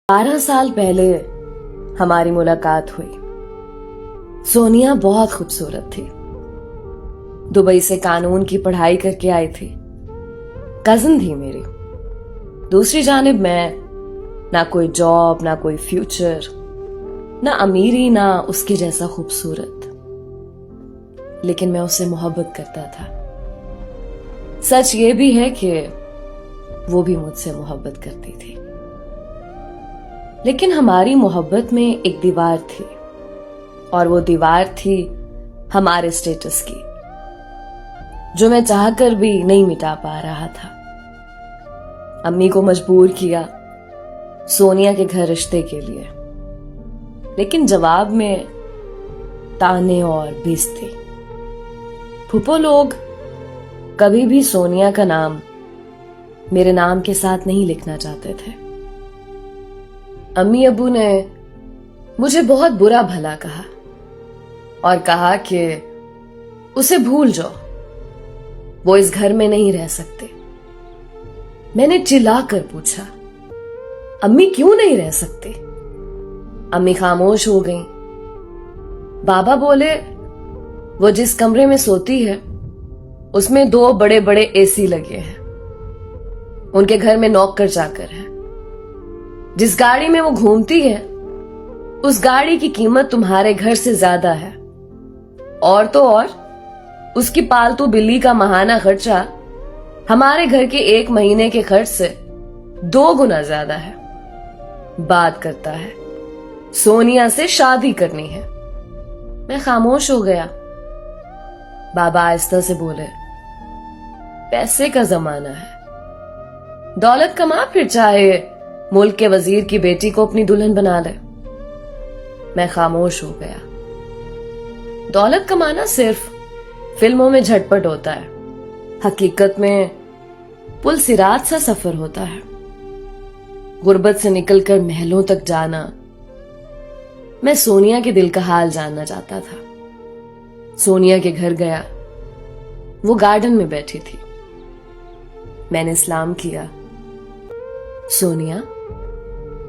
12 साल पहले हमारी मुलाकात हुई। सोनिया बहुत खूबसूरत थी। दुबई से कानून की पढ़ाई करके आई थी। कजिन थी मेरी। दूसरी जानिब मैं, ना कोई जॉब, ना कोई फ्यूचर, ना अमीरी, ना उसके जैसा खूबसूरत। लेकिन मैं उससे मोहब्बत करता था। सच ये भी है कि वो भी मुझसे मोहब्बत करती थी। लेकिन हमारी मोहब्बत में एक दीवार थी, और वो दीवार थी हमारे स्टेटस की, जो मैं चाहकर भी नहीं मिटा पा रहा था। अम्मी को मजबूर किया सोनिया के घर रिश्ते के लिए, लेकिन जवाब में ताने और बेइज्जती। फूफो लोग कभी भी सोनिया का नाम मेरे नाम के साथ नहीं लिखना चाहते थे। अम्मी अब्बू ने मुझे बहुत बुरा भला कहा और कहा कि उसे भूल जाओ, वो इस घर में नहीं रह सकते। मैंने चिल्लाकर पूछा, अम्मी क्यों नहीं रह सकते? अम्मी खामोश हो गईं। बाबा बोले, वो जिस कमरे में सोती है उसमें 2 बड़े बड़े एसी लगे हैं। उनके घर में नौकर चाकर है। जिस गाड़ी में वो घूमती है उस गाड़ी की कीमत तुम्हारे घर से ज्यादा है, और तो और उसकी पालतू बिल्ली का माहाना खर्चा हमारे घर के 1 महीने के खर्च से 2 गुना ज्यादा है। बात करता है सोनिया से शादी करनी है। मैं खामोश हो गया। बाबा आहिस्ता से बोले, पैसे का जमाना है, दौलत कमा, फिर चाहे मुल्क के वजीर की बेटी को अपनी दुल्हन बना ले। मैं खामोश हो गया। दौलत कमाना सिर्फ फिल्मों में झटपट होता है, हकीकत में पुल सिरात सा सफर होता है। गुर्बत से निकलकर महलों तक जाना। मैं सोनिया के दिल का हाल जानना चाहता था। सोनिया के घर गया। वो गार्डन में बैठी थी। मैंने सलाम किया। सोनिया,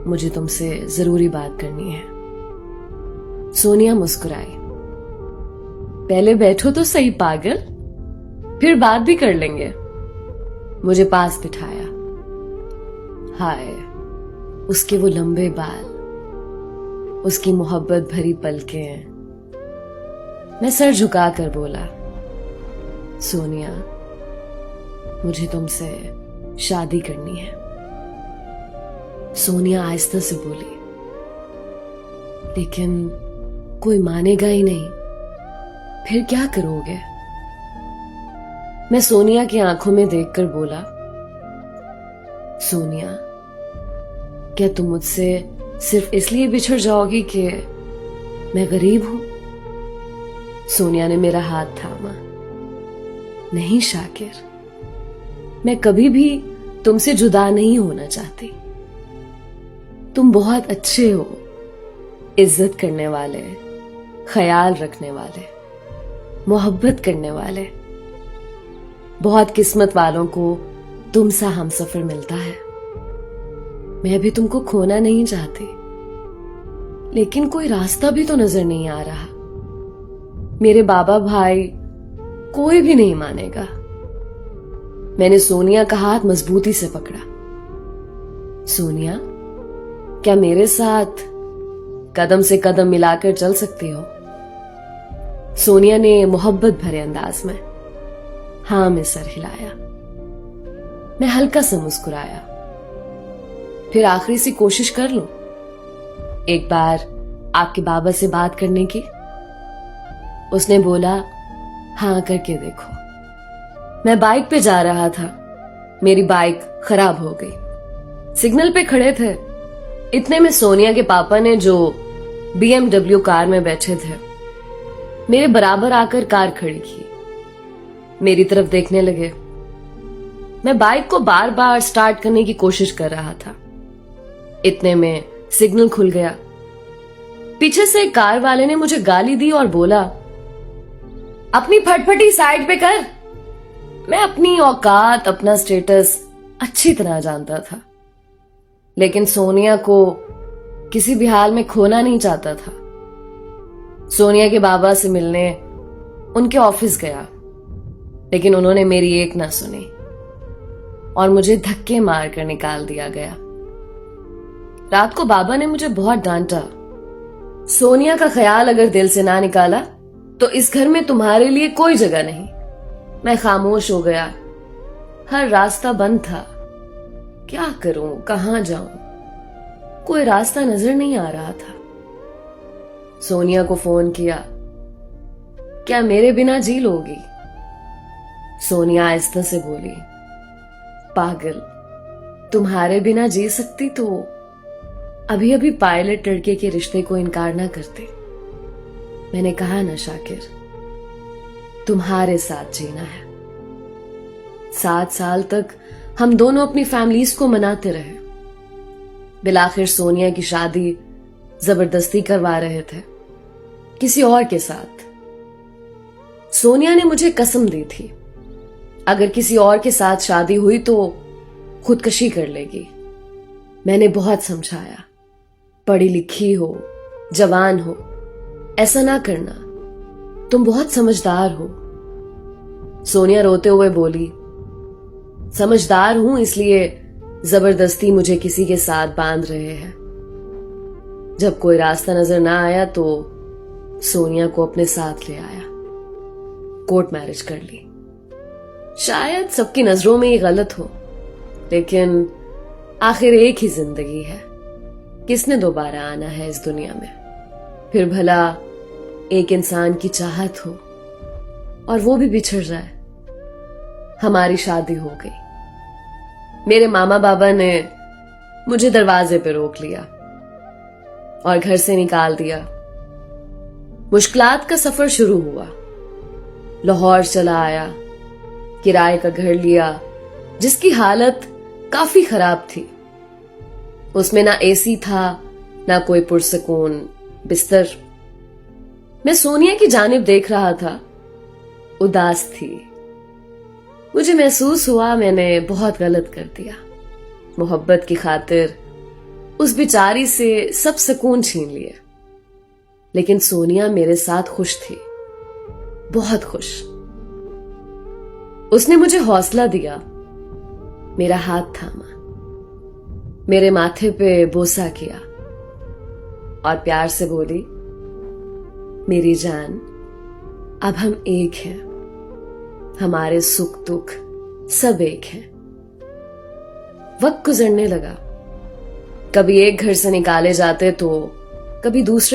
मुझे तुमसे जरूरी बात करनी है। सोनिया मुस्कुराई। पहले बैठो तो सही पागल, फिर बात भी कर लेंगे। मुझे पास बिठाया। हाय, उसके वो लंबे बाल, उसकी मोहब्बत भरी पलकें। मैं सर झुकाकर बोला, सोनिया, मुझे तुमसे शादी करनी है। सोनिया आहिस्ता से बोली, लेकिन कोई मानेगा ही नहीं, फिर क्या करोगे? मैं सोनिया की आंखों में देखकर बोला, सोनिया, क्या तुम मुझसे सिर्फ इसलिए बिछड़ जाओगी कि मैं गरीब हूं? सोनिया ने मेरा हाथ थामा। नहीं शाकिर, मैं कभी भी तुमसे जुदा नहीं होना चाहती। तुम बहुत अच्छे हो, इज्जत करने वाले, ख्याल रखने वाले, मोहब्बत करने वाले। बहुत किस्मत वालों को तुम सा हमसफर मिलता है। मैं भी तुमको खोना नहीं चाहती, लेकिन कोई रास्ता भी तो नजर नहीं आ रहा। मेरे बाबा भाई कोई भी नहीं मानेगा। मैंने सोनिया का हाथ मजबूती से पकड़ा। सोनिया, क्या मेरे साथ कदम से कदम मिलाकर चल सकती हो? सोनिया ने मोहब्बत भरे अंदाज में हाँ में सर हिलाया। मैं हल्का सा मुस्कुराया। फिर आखिरी सी कोशिश कर लूं, एक बार आपके बाबा से बात करने की। उसने बोला, हाँ करके देखो। मैं बाइक पे जा रहा था। मेरी बाइक खराब हो गई। सिग्नल पे खड़े थे। इतने में सोनिया के पापा ने, जो BMW कार में बैठे थे, मेरे बराबर आकर कार खड़ी की। मेरी तरफ देखने लगे। मैं बाइक को बार बार स्टार्ट करने की कोशिश कर रहा था। इतने में सिग्नल खुल गया। पीछे से एक कार वाले ने मुझे गाली दी और बोला, अपनी फटफटी साइड पे कर। मैं अपनी औकात, अपना स्टेटस अच्छी तरह जानता था, लेकिन सोनिया को किसी भी हाल में खोना नहीं चाहता था। सोनिया के बाबा से मिलने उनके ऑफिस गया, लेकिन उन्होंने मेरी एक ना सुनी और मुझे धक्के मार कर निकाल दिया गया। रात को बाबा ने मुझे बहुत डांटा। सोनिया का ख्याल अगर दिल से ना निकाला तो इस घर में तुम्हारे लिए कोई जगह नहीं। मैं खामोश हो गया। हर रास्ता बंद था। क्या करूं, कहां जाऊं? कोई रास्ता नजर नहीं आ रहा था। सोनिया को फोन किया, क्या मेरे बिना जी लोगी? सोनिया आहिस्ता से बोली, पागल, तुम्हारे बिना जी सकती तो अभी अभी पायलट लड़के के रिश्ते को इनकार ना करते। मैंने कहा ना शाकिर, तुम्हारे साथ जीना है। 7 साल तक हम दोनों अपनी फैमिलीज को मनाते रहे। बिलाखिर सोनिया की शादी जबरदस्ती करवा रहे थे किसी और के साथ। सोनिया ने मुझे कसम दी थी, अगर किसी और के साथ शादी हुई तो खुदकशी कर लेगी। मैंने बहुत समझाया, पढ़ी लिखी हो, जवान हो, ऐसा ना करना, तुम बहुत समझदार हो। सोनिया रोते हुए बोली, समझदार हूं इसलिए जबरदस्ती मुझे किसी के साथ बांध रहे हैं। जब कोई रास्ता नजर ना आया तो सोनिया को अपने साथ ले आया। कोर्ट मैरिज कर ली। शायद सबकी नजरों में ये गलत हो, लेकिन आखिर एक ही जिंदगी है। किसने दोबारा आना है इस दुनिया में? फिर भला एक इंसान की चाहत हो और वो भी बिछड़ जाए। हमारी शादी हो गई। मेरे मामा बाबा ने मुझे दरवाजे पे रोक लिया और घर से निकाल दिया। मुश्किलात का सफर शुरू हुआ। लाहौर चला आया, किराए का घर लिया जिसकी हालत काफी खराब थी। उसमें ना एसी था, ना कोई पुरसकून बिस्तर। मैं सोनिया की जानिब देख रहा था, उदास थी। मुझे महसूस हुआ मैंने बहुत गलत कर दिया। मोहब्बत की खातिर उस बेचारी से सब सुकून छीन लिए। लेकिन सोनिया मेरे साथ खुश थी, बहुत खुश। उसने मुझे हौसला दिया, मेरा हाथ थामा, मेरे माथे पे बोसा किया और प्यार से बोली, मेरी जान, अब हम एक हैं। हमारे सुख दुख सब एक हैं। वक्त गुजरने लगा। कभी एक घर से निकाले जाते तो कभी दूसरे